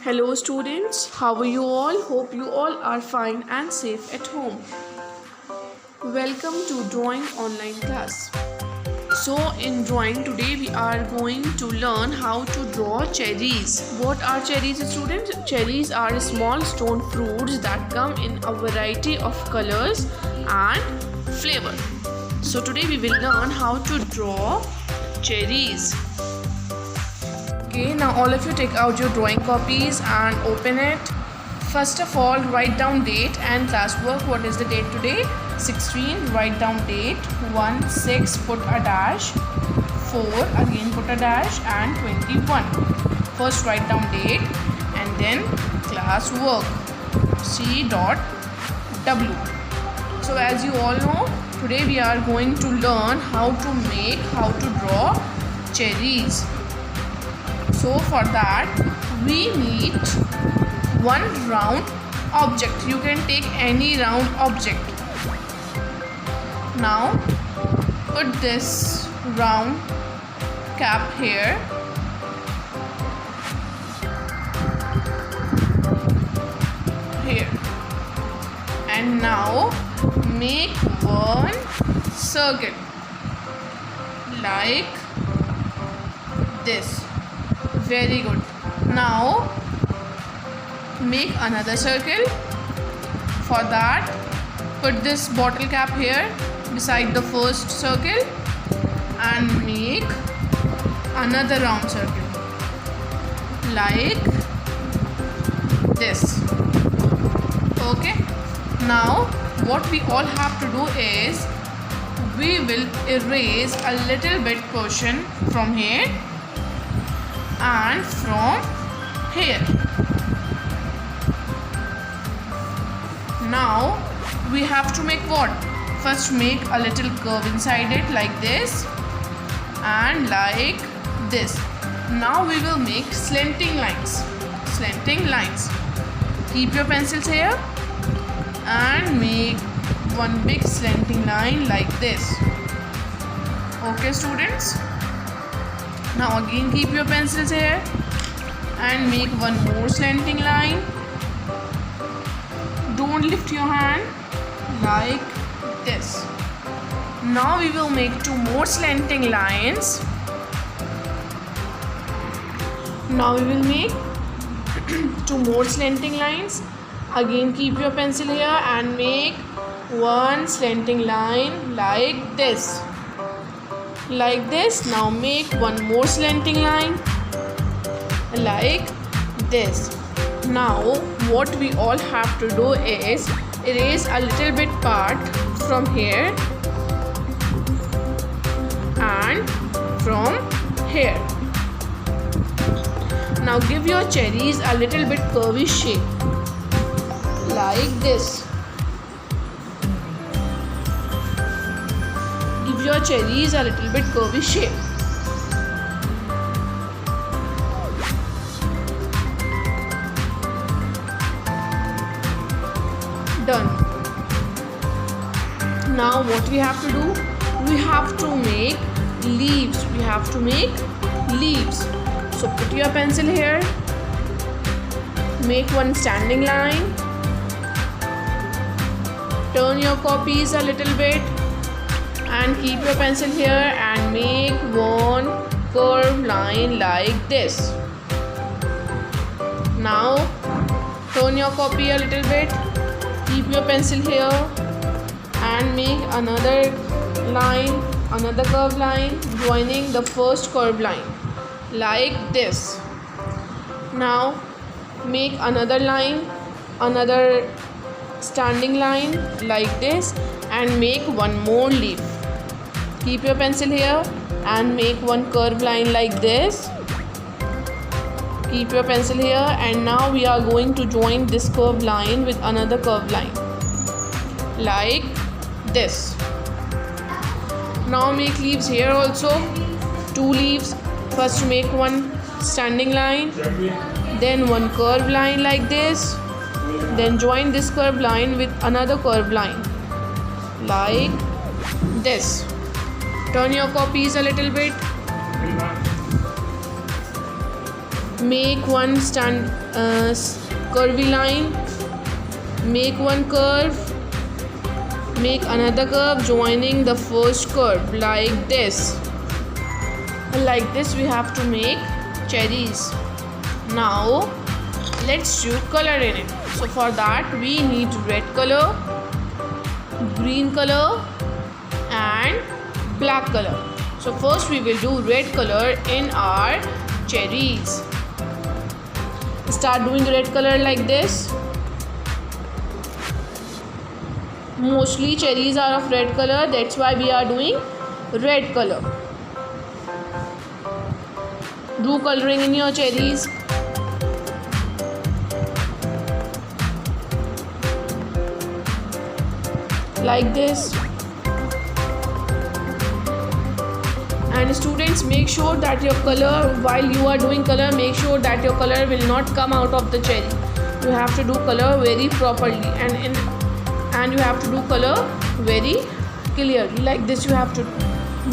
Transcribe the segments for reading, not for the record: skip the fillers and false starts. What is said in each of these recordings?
Hello students, how are you all? Hope you all are fine and safe at home. Welcome to drawing online class. So in drawing today we are going to learn how to draw cherries. What are cherries, students? Cherries are small stone fruits that come in a variety of colors and flavor. So today we will learn how to draw cherries. Okay, now all of you take out your drawing copies and open it. First of all, write down date and classwork. What is the date today? 16. Write down date. 1, 6, put a dash. 4, again put a dash, and 21. First write down date and then classwork. C.W. So as you all know, today we are going to learn how to draw cherries. So for that we need one round object. You can take any round object. Now put this round cap here. And now make one circle like this. Very good. Now make another circle. For that, put this bottle cap here beside the first circle and make another round circle like this. Okay. Now what we all have to do is we will erase a little bit portion from here and from here. Now we have to make what? First make a little curve inside it like this and like this. Now we will make slanting lines. Keep your pencils here and make one big slanting line like this. Okay students? Now again keep your pencils here and make one more slanting line. Don't lift your hand, like this. Now we will make two more slanting lines. Now we will make two more slanting lines. Again keep your pencil here and make one slanting line like this. Like this. Now make one more slanting line like this. Now what we all have to do is erase a little bit part from here and from here. Now give your cherries a little bit curvy shape like this. Give your cherries a little bit curvy shape. Done. Now what we have to do? We have to make leaves. So put your pencil here. Make one standing line. Turn your copies a little bit and keep your pencil here and make one curved line like this. Now turn your copy a little bit. Keep your pencil here and make another line, another curved line joining the first curved line like this. Now make another line, another standing line like this and make one more leaf. Keep your pencil here and make one curved line like this. Keep your pencil here and now we are going to join this curved line with another curved line like this. Now make leaves here also. Two leaves. First make one standing line, then one curved line like this, then join this curved line with another curved line like this. Turn your copies a little bit. make one curvy line, make one curve, make another curve joining the first curve like this. Like this we have to make cherries. Now let's do color in it. So for that we need red color, green color and black color. So first we will do red color in our cherries. Start doing red color like this. Mostly cherries are of red color, that's why we are doing red color. Do coloring in your cherries. Like this. And students, make sure that your color, while you are doing color, make sure that your color will not come out of the cherry. You have to do color very properly, and you have to do color very clearly. Like this you have to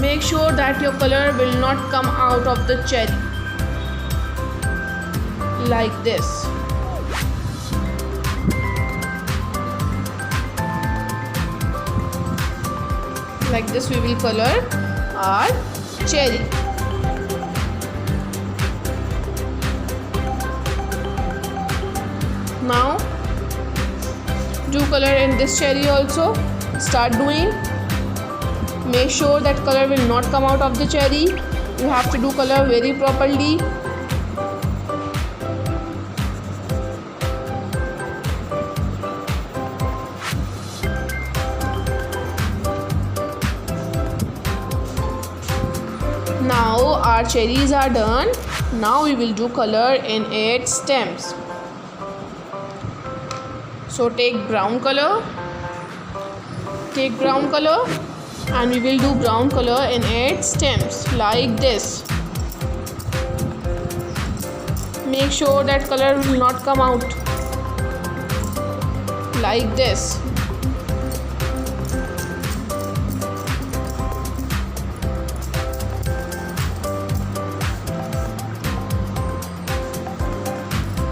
make sure that your color will not come out of the cherry. Like this. Like this we will color our cherry. Now do color in this cherry also. Start doing. Make sure that color will not come out of the cherry. You have to do color very properly. Now our cherries are done. Now we will do color in its stems. So take brown color, and we will do brown color in its stems like this. Make sure that color will not come out. Like this.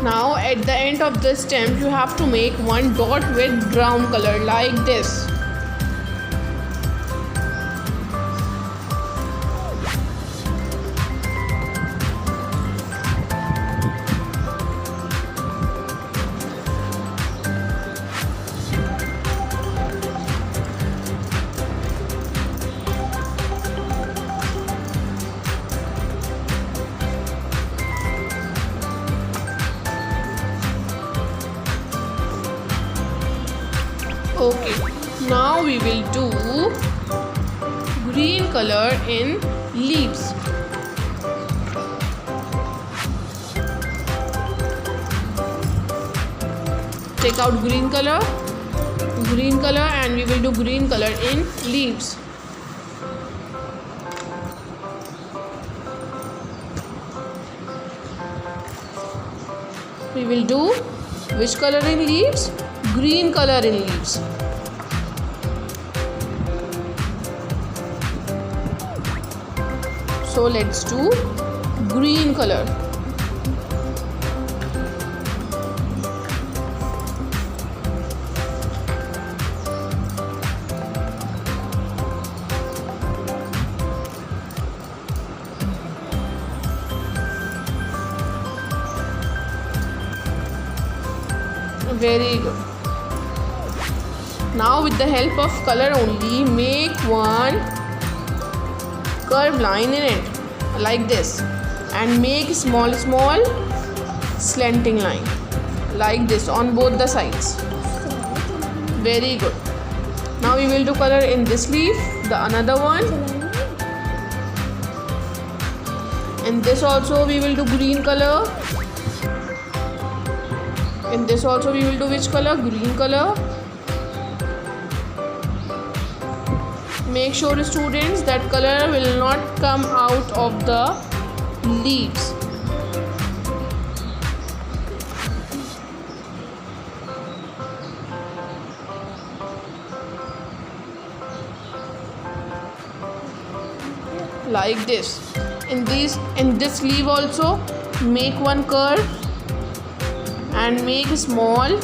Now at the end of the stem you have to make one dot with brown color like this. Okay, now we will do green color in leaves. Take out green color, and we will do green color in leaves. We will do which color in leaves? Green color in leaves. So let's do green color. Very good. Now with the help of color only, make one curved line in it like this, and make small slanting line like this on both the sides. Very good. Now we will do color in this leaf, the another one. In this also we will do green color. In this also we will do which color? Green color. Make sure students that color will not come out of the leaves. Like this. In this leaf also make one curve and make a small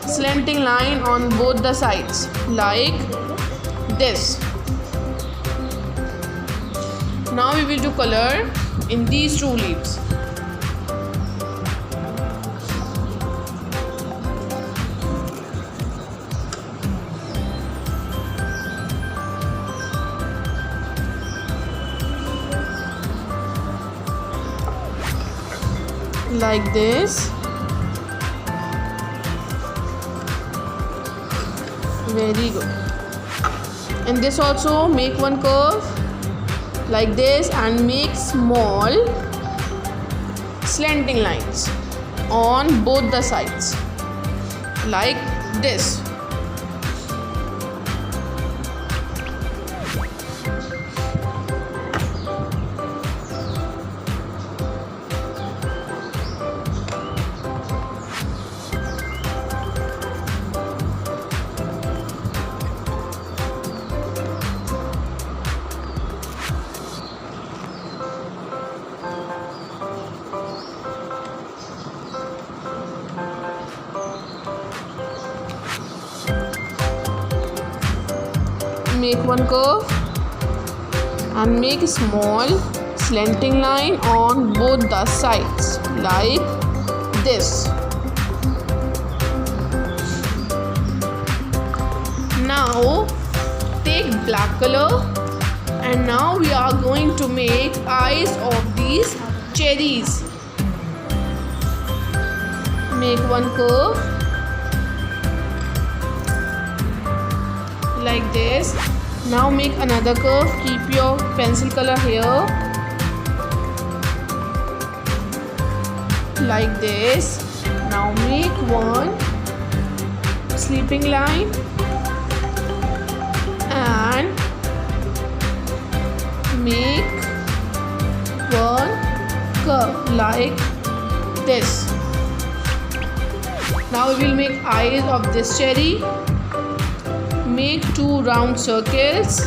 slanting line on both the sides like this. Now we will do color in these two leaves. Like this. Very good. And this also make one curve like this and make small slanting lines on both the sides like this. Make one curve and make a small slanting line on both the sides like this. Now take black color and now we are going to make eyes of these cherries. Make one curve like this. Now make another curve. Keep your pencil color here like this. Now make one sleeping line and make one curve like this. Now we will make eyes of this cherry. Make two round circles.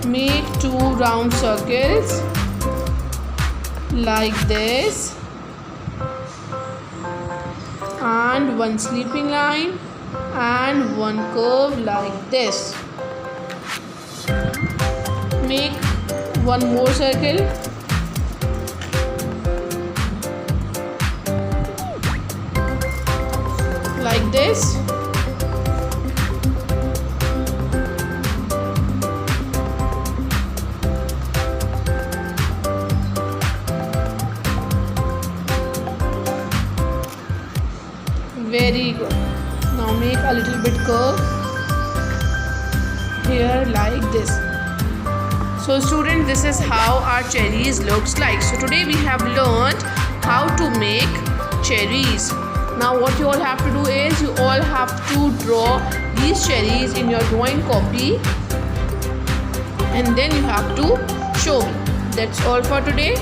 Make two round circles like this and one sleeping line and one curve like this. Make one more circle like this. Very good. Now make a little bit curve here like this. So student, this is how our cherries looks like. So today we have learned how to make cherries. Now what you all have to do is you all have to draw these cherries in your drawing copy and then you have to show me. That's all for today.